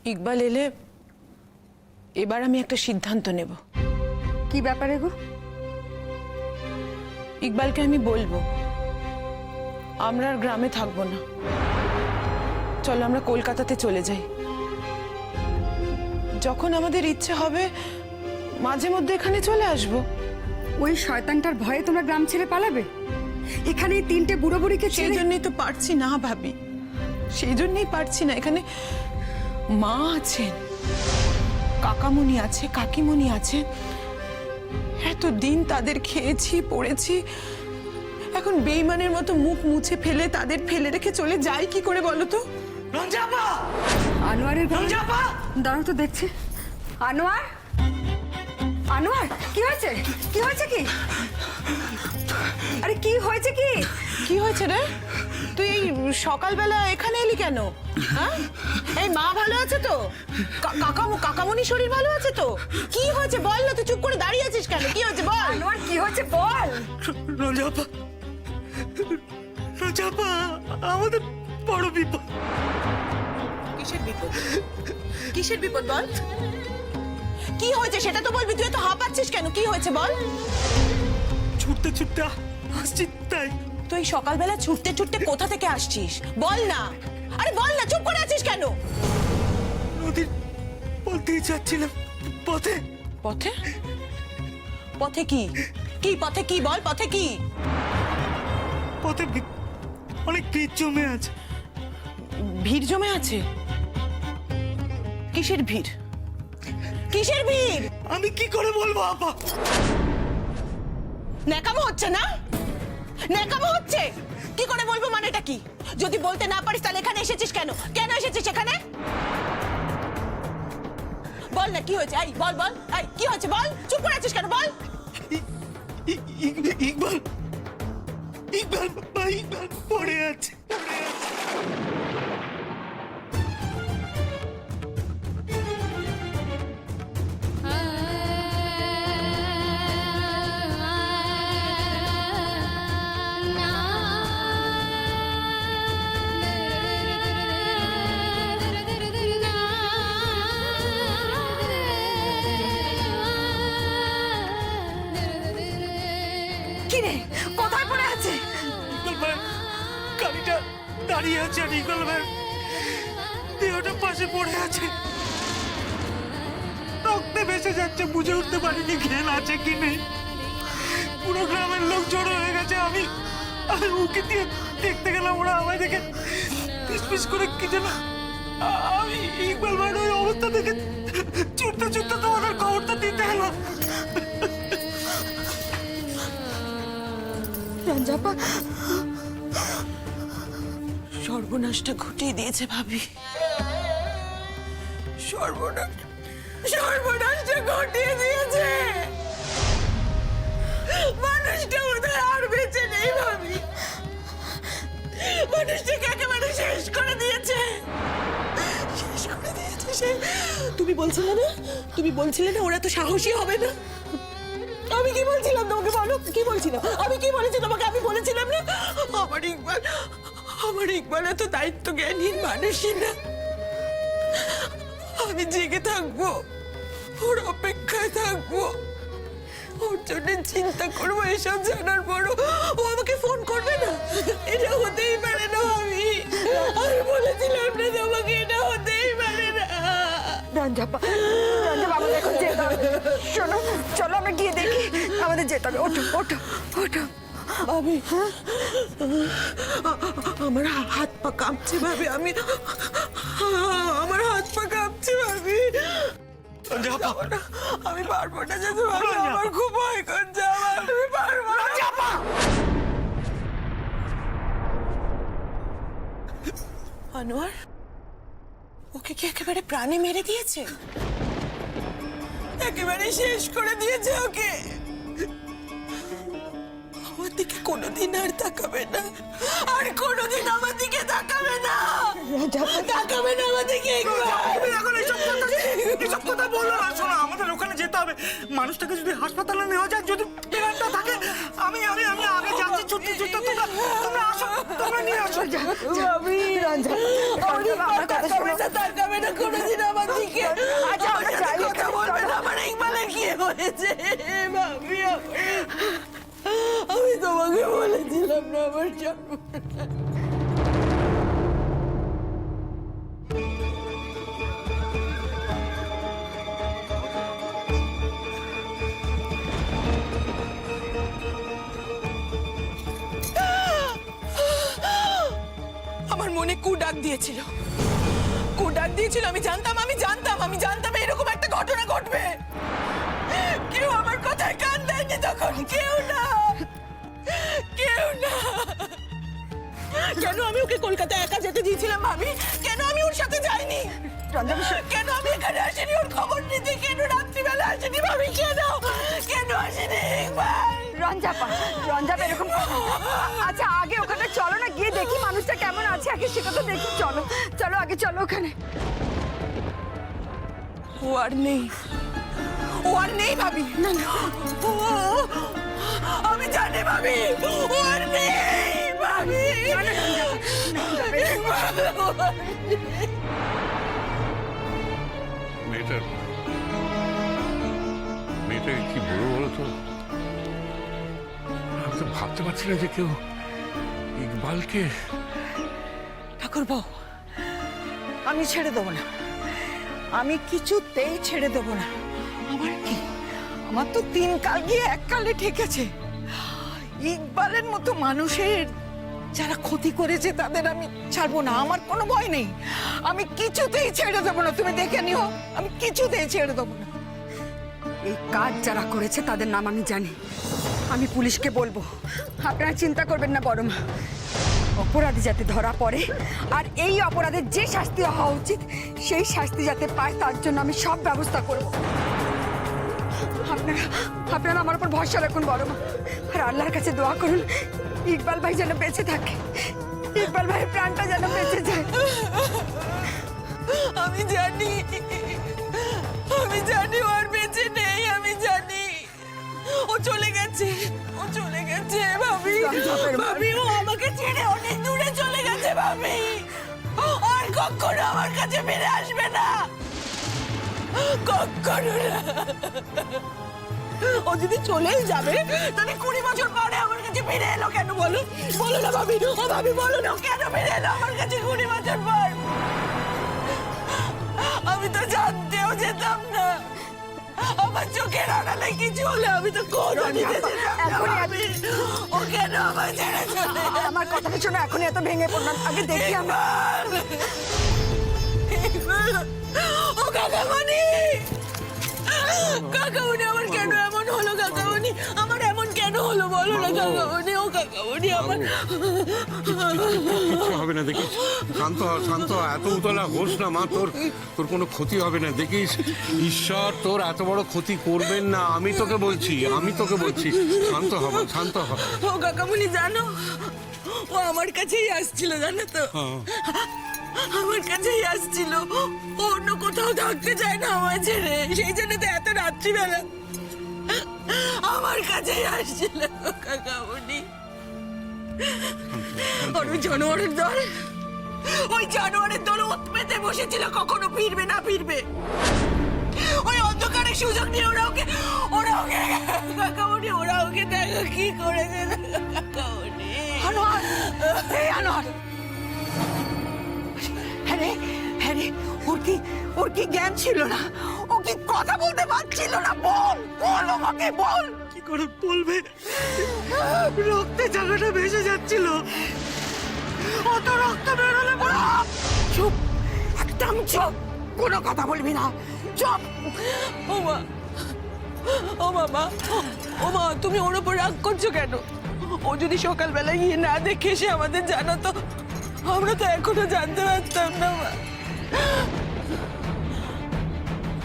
ইকবাল এলে এবার আমি একটা সিদ্ধান্ত নেব। কি ব্যাপারে গো? ইকবালকে আমি বলবো আমরা আর গ্রামে থাকবো না, চলো আমরা কলকাতাতে চলে যাই। যখন আমাদের ইচ্ছে হবে মাঝে মধ্যে এখানে চলে আসবো। ওই শয়তানটার ভয়ে তোমরা গ্রাম ছেড়ে পালাবে? এখানে এই তিনটে বুড়ো বুড়িকে সেই ছেড়ে? জন্যই তো পারছি না ভাবি, সেই জন্যই পারছি না। এখানে মা আছেন, কাকামণি আছে, কাকিমণি আছে, এতদিন তাদের খেয়েছি পড়েছি, এখন বেইমানের মতো মুখ মুছে ফেলে তাদের ফেলে রেখে চলে যাই কি করে বলো তো? রঞ্জাপা! আনোয়ারের ঘরে? রঞ্জাপা! দাঁড়াও তো দেখছি। আনোয়ার, আনোয়ার কি হয়েছে? কি হয়েছে কি? আরে কি হয়েছে কি? কি হয়েছে রে? তুই এই সকালবেলা এখানে এলি কেন? হ্যাঁ, এই মা ভালো আছে তো? কাকামণি শরীর ভালো আছে তো? কি হয়েছে বল না, তুই চুপ করে দাঁড়িয়ে আছিস কেন? কি হয়েছে বল? আনোয়ার কি হয়েছে বল। রঞ্জাপা! রঞ্জাপা, আমাদের বড় বিপদ। কিসের বিপদ? কিসের বিপদ বল? কি হয়েছে সেটা তো বলবি, তুই তো হাঁপাচ্ছিস কেন? কি হয়েছে বল? ছুটতে ছুটতে আসছি তাই। তুই সকালবেলা ছুটতে ছুটতে কোথা থেকে আসছিস বল না। আরে বল না, চুপ করে আছিস কেন? নদীর বলতেই চাচ্ছিলাম পথে। পথে? পথে কি? কি পথে কি বল? পথে কি? পথে অনেক ভিড় জমে আছে। ভিড় জমে আছে? কিসের ভিড়? কিসের ভিড়? আমি কি করে বলবো আপা? ন্যাকামো হচ্ছে না? ন্যাকামো হচ্ছে? কি করে বলবো মানেটা কি? যদি বলতে না পারিস তাহলে এখানে এসেছিস কেন? কেন এসেছিস এখানে? বল না কি হয়েছে? এই বল বল, এই কি হয়েছে বল? চুপ করে আছিস কেন বল? ইকবাল, ইকবাল ভাই, ইকবাল পড়ে আছে। কি রে, কোথায় পড়ে আছে? ইকবাল ভাই গাড়িটা দাঁড়িয়ে আছে আর ইকবাল ভাই দেহটা পাশে পড়ে আছে। রক্তে ভেসে যাচ্ছে, বুঝে উঠতে পারিনি ঘ্যান আছে কি নেই। পুরো গ্রামের লোক জড়ো হয়ে গেছে। আমি উকি দিয়ে দেখতে গেলাম, ওরা আমায় দেখে পিস করে কি যেন। আমি ইকবাল ভাইয়ের ওই অবস্থা দেখে ছুটতে ছুটতে তোমাদের খবরটা দিতে এলাম। রঞ্জাপা সর্বনাশটা ঘটিয়ে দিয়েছে ভাবি। সর্বনাশটা ঘটিয়ে দিয়েছে। মানুষটা ওদের আর বেঁচে নেই ভাবি। মানুষটাকে একেবারে শেষ করে দিয়েছে। শেষ করে দিয়েছে সে। তুমি বলছিলে না, তুমি বলছিলে না ওরা তো সাহসী হবে না? আমি কি বলছিলাম তোমাকে বলো? কি বলছিলাম? আমি কি বলেছি তোমাকে? আমি বলেছিলাম না আমার ইকবাল এত দায়িত্ব জ্ঞানহীন মানুষই না। আমি জেগে থাকবো, ওর অপেক্ষায় থাকবো, ওর জন্য চিন্তা করবো। এসব জানার পরও ও আমাকে ফোন করবে না? এটা হতেই পারে না। আমি বলেছিলাম না তোমাকে, এটা হতেই পারে না। রঞ্জাপা, রঞ্জাপা আমাদের এখন যেতে হবে। শোনো, চলো আমরা গিয়ে দেখি। আমাদের যেতে হবে। ওঠো ওঠো ওঠো। ভাবি, আমার হাত পা কাঁপছে ভাবি। আমার হাত পা কাঁপছে ভাবি। আমি পারবো না যেতে ভাবি, আমার খুব ভয় করছে। আমি পারবো না। আনোয়ার ওকে কি একেবারে প্রাণে মেরে দিয়েছে? একেবারে শেষ করে দিয়েছে ওকে। আমার দিকে কোনোদিন আর তাকাবে না, আর কোনোদিন আমার দিকে তাকাবে না। তাকাবে না আমার দিকে। এখন এসব কথা বলো না। শোনো, আমাদের ওখানে যেতে হবে। মানুষটাকে যদি হাসপাতালে নেওয়া যায়, যদি পেরেন্টটা থাকে, আমি আগে যাচ্ছি ছুটতে ছুটতে। তোমরা আসো, তোমরা নিয়ে আসো। ভাবি, তাকাবে না কোনোদিন আমার গেছে ভাবি। আমি তোমাকে বলেছিলাম না আমার জন্ম। আমার মনে কু ডাক দিয়েছিল, আমি জানতাম এরকম একটা ঘটনা ঘটবে। কেউ আমার কথায় কান দেয়নি তখন, কেউ না। কেন আমি ওকে কলকাতায় একা যেতে দিয়েছিলাম ভাবি? কেন আমি ওর সাথে যাইনি? কেন আমি এখানে আসিনি ওর খবর নিতে? কেন রাত্রিবেলা আসিনি ভাবি? কেন আসিনি একবার? রঞ্জাপা এরকম আচ্ছা, আগে ওখানে চলো না, গিয়ে দেখি মানুষটা কেমন আছে, আগে সেটা তো দেখি। চলো আগে চলো ওখানে। ও আর নেই ভাবি। না আমি জানি ভাবি, ও আর নেই ভাবি। মেয়েটাকে কি বলবো বলো তো? আমি তো ভাবতে পারছি না যে কেউ ইকবালকে। ঠাকুরপো, আমি ছেড়ে দেবো না, আমি কিছুতেই ছেড়ে দেবো না। আমার তো 3 কাল গিয়ে 1 কালে ঠেকেছে। ইকবালের মতো মানুষের যারা ক্ষতি করেছে তাদের আমি ছাড়বো না। আমার কোনো ভয় নেই, আমি কিছুতেই ছেড়ে দেবো না। তুমি দেখে নিও, আমি কিছুতেই ছেড়ে দেবো না। এই কাজ যারা করেছে তাদের নাম আমি জানি, আমি পুলিশকে বলবো। আপনারা চিন্তা করবেন না বড় মা, অপরাধী যাতে ধরা পড়ে আর এই অপরাধের যে শাস্তি হওয়া উচিত সেই শাস্তি যাতে পায় তার জন্য আমি সব ব্যবস্থা করব। আপনারা আমার উপর ভরসা রাখুন বড় মা, আর আল্লাহর কাছে দোয়া করুন ইকবাল ভাই যেন বেঁচে থাকে, ইকবাল ভাইয়ের প্রাণটা যেন বেঁচে যায়। আমি জানি ও আর বেঁচে নেই, আমি জানি ও চলে গেছে ভাবি। ও আমাকে ছেড়ে অনেক দূরে চলে গেছে ভাবি। আর কখনো আমার কাছে ফিরে আসবে না, কখনো না। ও যদি চলেই যাবে তাহলে 20 বছর পরে আমার কাছে ফিরে এলো কেন? বলো না ভাবি। ও ভাবি বলো না, কেন ফিরে এলো আমার কাছে 20 বছর পর? আমি তো জানতেও যেতাম না, আমার চোখের আড়ালে কিছু হলে আমি তো ও কেন আমার ছেড়ে চলে? আমার কথাটা শোনো, এখনই এত ভেঙে পড়লাম, আগে দেখি আমরা। ও কাকামণি আমার কেন এমন হলো? কাকামণি আমার এমন কেন হলো বলো না কাকামণি? ও কাকামণি আমার কিচ্ছু হবে না, দেখিস। শান্ত হ, এত উতলা হোস না মা। তোর কোনো ক্ষতি হবে না, দেখিস। ঈশ্বর তোর এত বড় ক্ষতি করবেন না, আমি তোকে বলছি। শান্ত হ। ও কাকামণি জানো, ও আমার কাছেই আসছিল, জানো তো? আমার কাছেই আসছিল। ও অন্য কোথাও থাকতে চায় না আমার ছেড়ে, সেই জন্য তো এত রাত্রিবেলা আমার কাছেই আসছিল কাকামণি। আর ওই জানোয়ারের দল ওত পেতে বসেছিল, কখনো ফিরবে না ফিরবে। ওই অন্ধকারের সুযোগ নিয়ে ওরা ওকে কাকামণি, ওরা ওকে দেখো কি করেছে কাকামণি। আনোয়ার, হ্যাঁ রে, ওর কি জ্ঞান ছিল না? ও কি কথা বলতে পারছিল না? বল আমাকে বল। কি করে বলবে? রক্তে জায়গাটা ভেসে যাচ্ছিল। অত রক্ত বেরোলে চুপ, একদম চুপ, কোনো কথা বলবি না, চুপ। ও মা, তুমি ওর উপর রাগ করছো কেন? ও যদি সকালবেলা গিয়ে না দেখে এসে আমাদের জানাতো, আমরা তো এখনো জানতে পারতাম না। মা,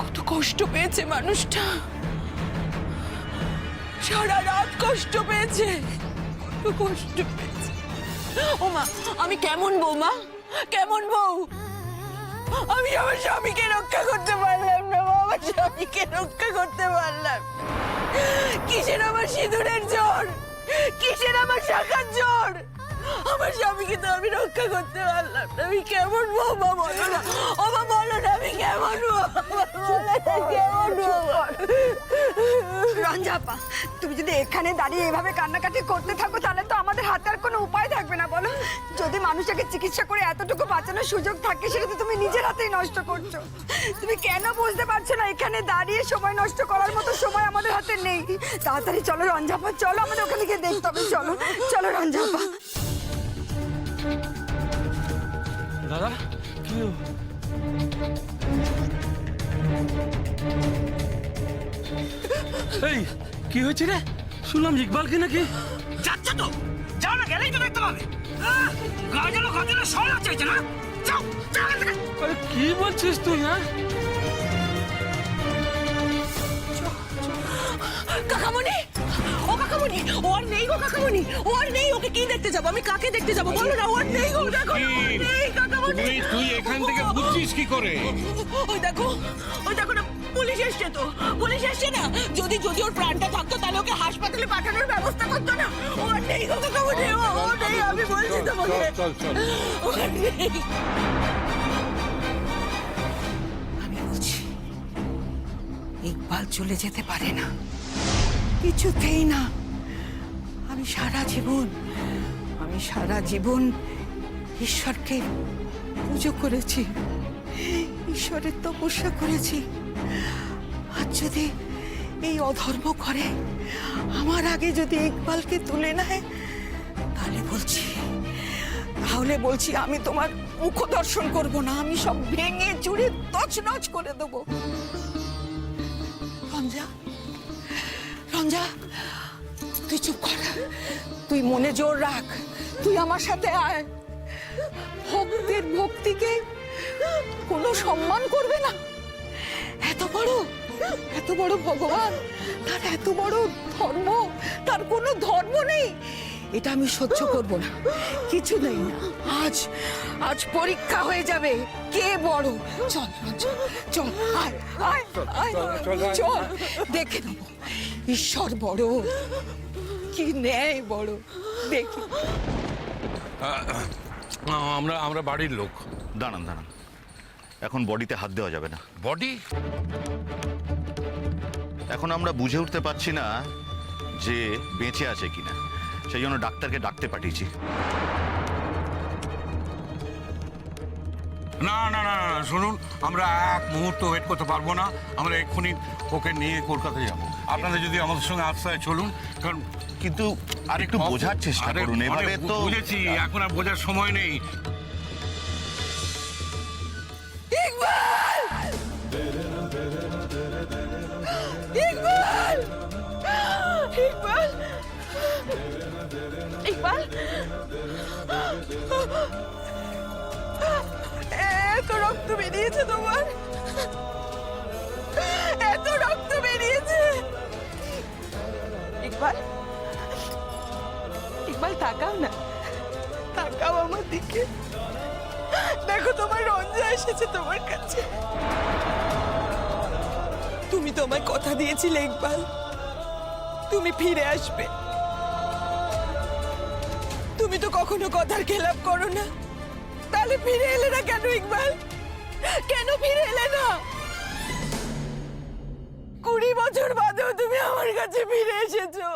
কত কষ্ট পেয়েছে মানুষটা, সারা রাত কষ্ট পেয়েছে, ও মা, আমি কেমন বউ মা, কেমন বউ? আমি আমার স্বামীকে রক্ষা করতে পারলাম না, আমার স্বামীকে রক্ষা করতে পারলাম। কিসের আমার সিঁদুরের জোর, কিসের আমার শাখার জোর? আমার স্বামীকে তো আমি রক্ষা করতে পারলাম না। আমি কেমন বউ মা, বলো না। ও মা বলো না, আমি কেমন বউ, কেমন বউ? রঞ্জাপা, তুমি যদি এখানে দাঁড়িয়ে এভাবে কান্নাকাটি করতে থাকো তাহলে তো আমাদের হাতে আর কোনো উপায় থাকবে না বলো। যদি মানুষটাকে চিকিৎসা করে এতটুকু বাঁচানোর সুযোগ থাকে সেটা তো তুমি নিজের হাতেই নষ্ট করছো। তুমি কেন বুঝতে পারছো না এখানে দাঁড়িয়ে সময় নষ্ট করার মতো সময় আমাদের হাতে নেই? তাড়াতাড়ি চলো রঞ্জাপা, চলো আমাদের ওখানে গিয়ে দেখতে হবে। চলো চলো রঞ্জাপা। দাদা কি হলো? এই কি হয়েছে রে? শুনলাম ইকবালকে নাকি। যাচ্ছে তো, যাও না, গেলেই তো দেখতে পাবে। গাজলো সব চাইছে না, যাও যাও এখান থেকে। আরে কি বলছিস তুই? হ্যাঁ কাকামণি, ও কাকামণি, ও আর নেই গো কাকামণি, ও আর নেই। ওকে কি দেখতে যাবো? আমি কাকে দেখতে যাবো বলো না? ও আর নেই গো, দেখো না, ও আর নেই কাকামণি। তুই এখান থেকে বুঝছিস কি করে? ওই দেখো না, পুলিশ এসছে তো, পুলিশ এসছে না। যদি ওর প্রাণটা থাকতো তাহলে ওকে হাসপাতালে পাঠানোর ব্যবস্থা করতো না। ও আর নেই গো কাকামণি, ও নেই, আমি বলছি তোমাকে। চল চল ও আর নেই। আমি বলছি ইকবাল চলে যেতে পারে না, কিছুতেই না। আমি সারা জীবন ঈশ্বরকে পুজো করেছি, ঈশ্বরের তপস্যা করেছি। আর যদি এই অধর্ম করে, আমার আগে যদি ইকবালকে তুলে নেয়, তাহলে বলছি আমি তোমার মুখ দর্শন করব না। আমি সব ভেঙে চুরে তছনছ করে দেবো। রঞ্জা, তুই চুপ কর, তুই মনে জোর রাখ, তুই আমার সাথে আয়। ভক্তের ভক্তিকে কোনো সম্মান করবে না? এত বড় ভগবান, তার এত বড় ধর্ম, তার কোনো ধর্ম নেই। এটা আমি সহ্য করব না, কিছু নেই না। আজ পরীক্ষা হয়ে যাবে কে বড়। চল রঞ্জা, চল, আয় আয় আয়, চল দেখে নেব ঈশ্বর বড় কি ন্যায় বড়, দেখি। আমরা বাড়ির লোক। দাঁড়ান, এখন বডিতে হাত দেওয়া যাবে না। বডি? এখন আমরা বুঝে উঠতে পারছি না যে বেঁচে আছে কিনা, সেই জন্য ডাক্তারকে ডাকতে পাঠিয়েছি। না না না না, শুনুন, আমরা এক মুহূর্ত ওয়েট করতে পারবো না। আমরা এক্ষুনি ওকে নিয়ে কলকাতায় যাবো। আপনারা যদি আমাদের সঙ্গে আস্তায় চলুন, কারণ কিন্তু আর একটু বোঝার চেষ্টা করুন। এবারে তো বুঝেছি, এখন আর বোঝার সময় নেই। ইকবাল, এত রক্ত বেরিয়েছে তোমার, এত রক্ত বেরিয়েছে। ইকবাল, তাকাও না, তাকাও আমার দিকে। দেখো তোমার রঞ্জা এসেছে তোমার কাছে। তুমি তোমায় কথা দিয়েছিলে ইকবাল, তুমি ফিরে আসবে। তুমি তো কখনো কথার খেলাপ করো না, তাহলে ফিরে এলে না কেন ইকবাল? কেন ফিরে এলে না? 20 বছর বাদেও তুমি আমার কাছে ফিরে এসেছো,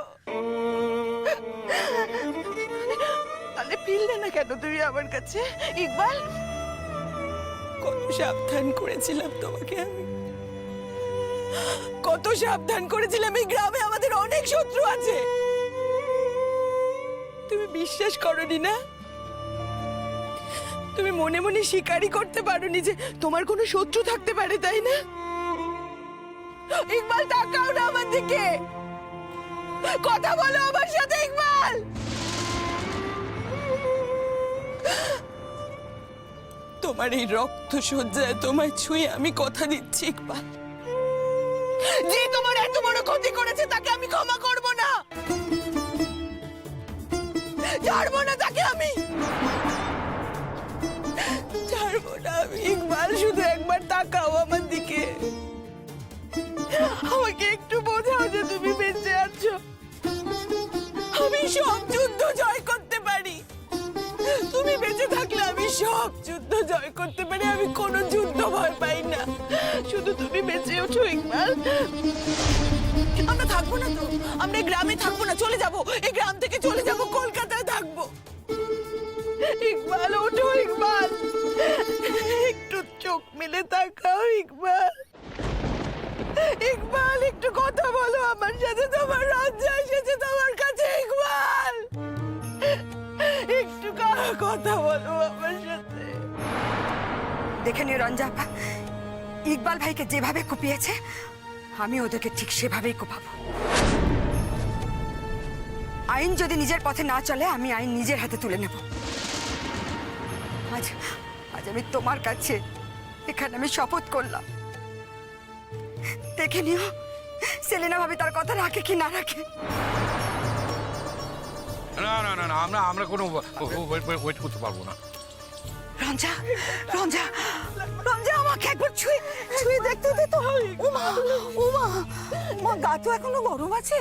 তাহলে ফিরলে না কেন তুমি আমার কাছে ইকবাল? কত সাবধান করেছিলাম তোমাকে আমি, কত সাবধান করেছিলাম। এই গ্রামে আমাদের অনেক শত্রু আছে, তুমি বিশ্বাস করোনি না? তুমি মনে মনে স্বীকারই করতে পারোনি যে তোমার কোনো শত্রু থাকতে পারে, তাই না? ইকবাল, তাকাও না আমার দিকে, কথা বলো আমার সাথে ইকবাল। তোমার এই রক্ত সজ্জায় তোমায় ছুঁয়ে আমি কথা দিচ্ছি ইকবাল, যে তোমার এত বড় ক্ষতি করেছে তাকে আমি ক্ষমা করব না, ছাড়বো না তাকে, আমি ছাড়বো না আমি। ইকবাল, শুধু একবার তাকাও আমার দিকে, আমাকে একটু বোঝাও যে তুমি বেঁচে আছো। আমি সব যুদ্ধ জয় করতে পারি, তুমি বেঁচে থাকলে আমি সব যুদ্ধ জয় করতে পারি, আমি কোনো যুদ্ধ ভয় পাই না। শুধু তুমি বেঁচে ওঠো ইকবাল, আমরা থাকবো না তো, আমরা এই গ্রামে থাকবো না, চলে যাব, এই গ্রাম থেকে চলে যাব, কলকাতায় থাকবো। ইকবাল ওঠো, ইকবাল, একটু চোখ মেলে তাকাও ইকবাল। ইকবাল একটু কথা বলো আমার সাথে, তোমার রঞ্জা এসেছে তোমার কাছে। ইকবাল একটু কথা বলো আমার সাথে। দেখে নিও রঞ্জা আপা, ইকবাল ভাইকে যেভাবে কুপিয়েছে আমি ওদেরকে ঠিক সেভাবেই কুপাবো। আইন যদি নিজের পথে না চলে আমি আইন নিজের হাতে তুলে নেব। আজ আজ আমি তোমার কাছে এখানে আমি শপথ করলাম, দেখে নিও সেলিনা ভাবি তার কথা রাখে কি না রাখে। না না না না, আমরা কোনো ওয়েট করতে পারবো না। রঞ্জা, রঞ্জা, রঞ্জা, আমাকে একবার ছুঁয়ে ছুঁয়ে দেখতে দে তো। উমা, উমা, মা গা তো এখনো গরম আছে।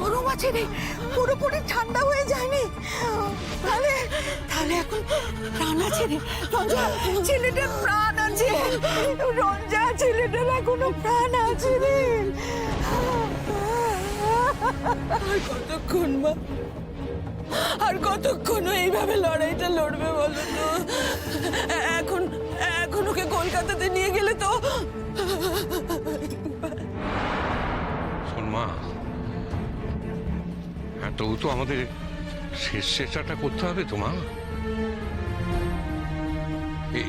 গরম আছে রে, পুরোপুরি ঠান্ডা হয়ে যায়নি। তাহলে তাহলে এখন প্রাণ আছে রে রঞ্জা, ছেলেটার প্রাণ আছে। রঞ্জা, ছেলেটার এখনো প্রাণ আছে রে। আর কতক্ষণ মা, আর কতক্ষণ এইভাবে লড়াইটা লড়বে বলো তো? এখন এখন ওকে কলকাতাতে নিয়ে গেলে তো। শোন মা, হ্যাঁ তবু তো আমাদের শেষ চেষ্টাটা করতে হবে তো মা।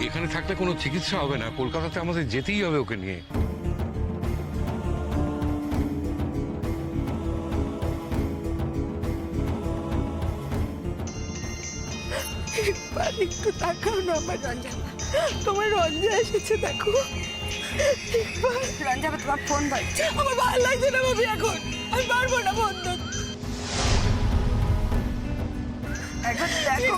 এখানে থাকলে কোনো চিকিৎসা হবে না, কলকাতাতে আমাদের যেতেই হবে ওকে নিয়ে। একবার একটু তাকাও না আমার রঞ্জা, তোমার রঞ্জা এসেছে দেখো। রঞ্জা আপা, তোমার ফোন বাজছে। আমার ভালো লাগছে না ভাবি, এখন আমি পারবো না বন্ধ। একবার দেখো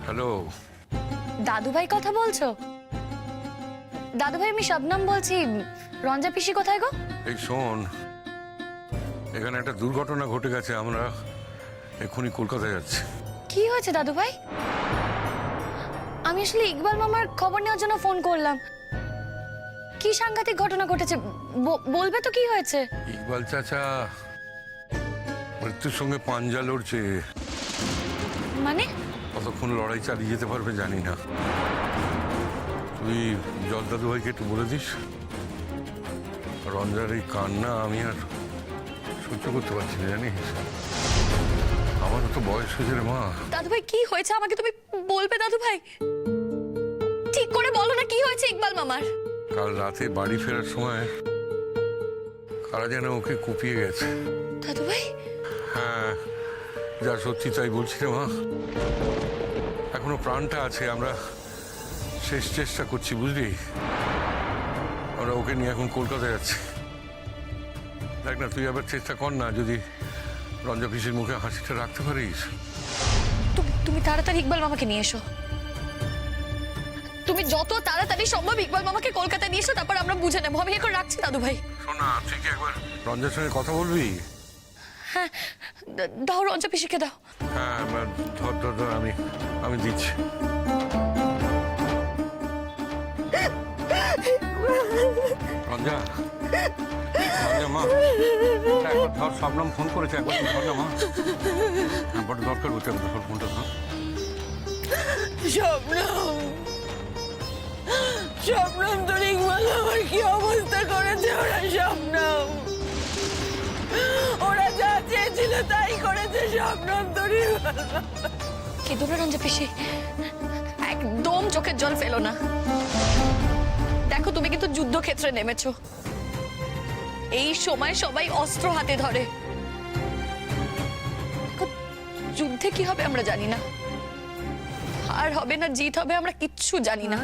হ্যালো, দাদুভাই কথা বলছো? দাদুভাই, আমি শবনম বলছি। রঞ্জা পিসি কোথায় গো? এই শোন, এখানে একটা দুর্ঘটনা ঘটে গেছে, আমরা এক্ষুনি কলকাতায় যাচ্ছি। কি হয়েছে দাদুভাই? আমি আসলে ইকবাল মামার খবর নেওয়ার জন্য ফোন করলাম। কি সাংঘাতিক ঘটনা ঘটেছে, বলবে তো কি হয়েছে? ইকবাল চাচা মৃত্যুর সঙ্গে পাঞ্জা লড়ছে। মানে? কতক্ষণ লড়াই চালিয়ে যেতে পারবে জানি না। তুই জল দাদু ভাইকে একটু বলে দিস, রঞ্জার এই কান্না আমি আর সহ্য করতে পারছি না জানিস। আমারও তো বয়স হয়েছে রে মা। দাদুভাই কি হয়েছে আমাকে তুমি বলবে দাদুভাই? ঠিক করে বলো না কি হয়েছে ইকবাল মামার। কাল রাতে বাড়ি ফেরার সময় কারা যেন ওকে কুপিয়ে গেছে। দাদুভাই? হ্যাঁ, যা সত্যি তাই বলছি রে মা। এখনো প্রাণটা আছে, আমরা শেষ চেষ্টা করছি বুঝলি। আমরা ওকে নিয়ে এখন কলকাতায় যাচ্ছি। দেখ না, তুই আবার চেষ্টা কর না, যদি রঞ্জা পিসির মুখে হাসিটা রাখতে পারিস। তুমি তাড়াতাড়ি ইকবাল মামাকে নিয়ে এসো। তুমি যত তাড়াতাড়ি সম্ভব ইকবাল মামাকে কলকাতায় নিয়ে এসো, তারপর আমরা বুঝে নেবো। আমি এখন রাখছি দাদুভাই। শোন না, তুই কি একবার রঞ্জার সঙ্গে কথা বলবি? হ্যাঁ, দাও রঞ্জা পিসিকে দাও। হ্যাঁ, ধর ধর ধর, আমি দিচ্ছি। রঞ্জা, রঞ্জা মা, একবার ধর, শবনম ফোন করেছে, একবার ধর না মা। বড় দরকার হচ্ছে, একবার ধর ফোনটা ধর। শবনম, শবনম, তোর ইকবাল আমার কি অবস্থা করেছে ওরা। শবনম, ওরা যা চেয়েছিল তাই করেছে। শবনম, তোর কেঁদো না রঞ্জা পিসি, একদম চোখের জল ফেলো না। দেখো, তুমি কিন্তু যুদ্ধক্ষেত্রে নেমেছো। এই সময় সবাই অস্ত্র হাতে ধরে। যুদ্ধে কি হবে আমরা জানি না, আর হবে না জিত হবে আমরা কিচ্ছু জানি না,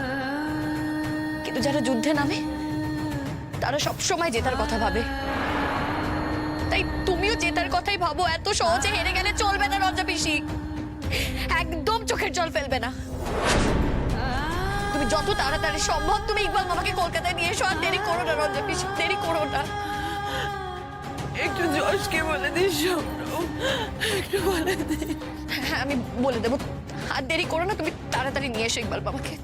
কিন্তু যারা যুদ্ধে নামে তারা সবসময় জেতার কথা ভাবে। তাই তুমিও জেতার কথাই ভাবো। এত সহজে হেরে গেলে চলবে না রঞ্জা পিসি, একদম চোখের জল ফেলবে না। তুমি যত তাড়াতাড়ি সম্ভব তুমি ইকবাল মামাকে কলকাতায় নিয়ে এসো। আর দেরি করো না রঞ্জা পিসি, দেরি করো না। একটু যশকে বলে দিস সৌরভ, একটু বলে দে। হ্যাঁ আমি বলে দেবো, আর দেরি করো না, তুমি তাড়াতাড়ি নিয়ে এসো ইকবাল বাবাকে।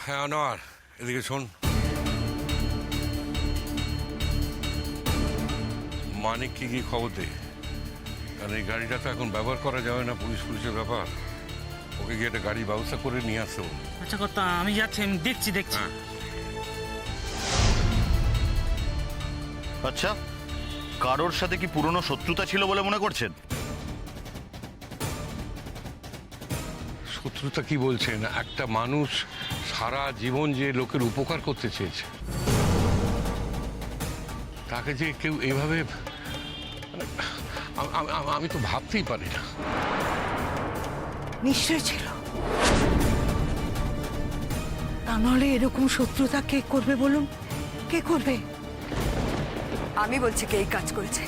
হ্যাঁ আনোয়ার, এদিকে শোন। মানিককে গিয়ে খবর দে, কারণ এই গাড়িটা তো এখন ব্যবহার করা যাবে না, পুলিশের ব্যাপার। ওকে গিয়ে একটা গাড়ির ব্যবস্থা করে নিয়ে আসতে বল। আচ্ছা কথা, আমি যাচ্ছি, আমি দেখছি। হ্যাঁ। আচ্ছা, কারোর সাথে কি পুরনো শত্রুতা ছিল বলে মনে করছেন? শত্রুতা কি বলছেন? একটা মানুষ সারা জীবন যে লোকের উপকার করতে চেয়েছে, তাকে যে কেউ এইভাবে, মানে, আমি তো ভাবতেই পারি না। নিশ্চয় ছিল, তা নাহলে এরকম শত্রুতা কে করবে বলুন? কে করবে? আমি বলছি কে এই কাজ করেছে।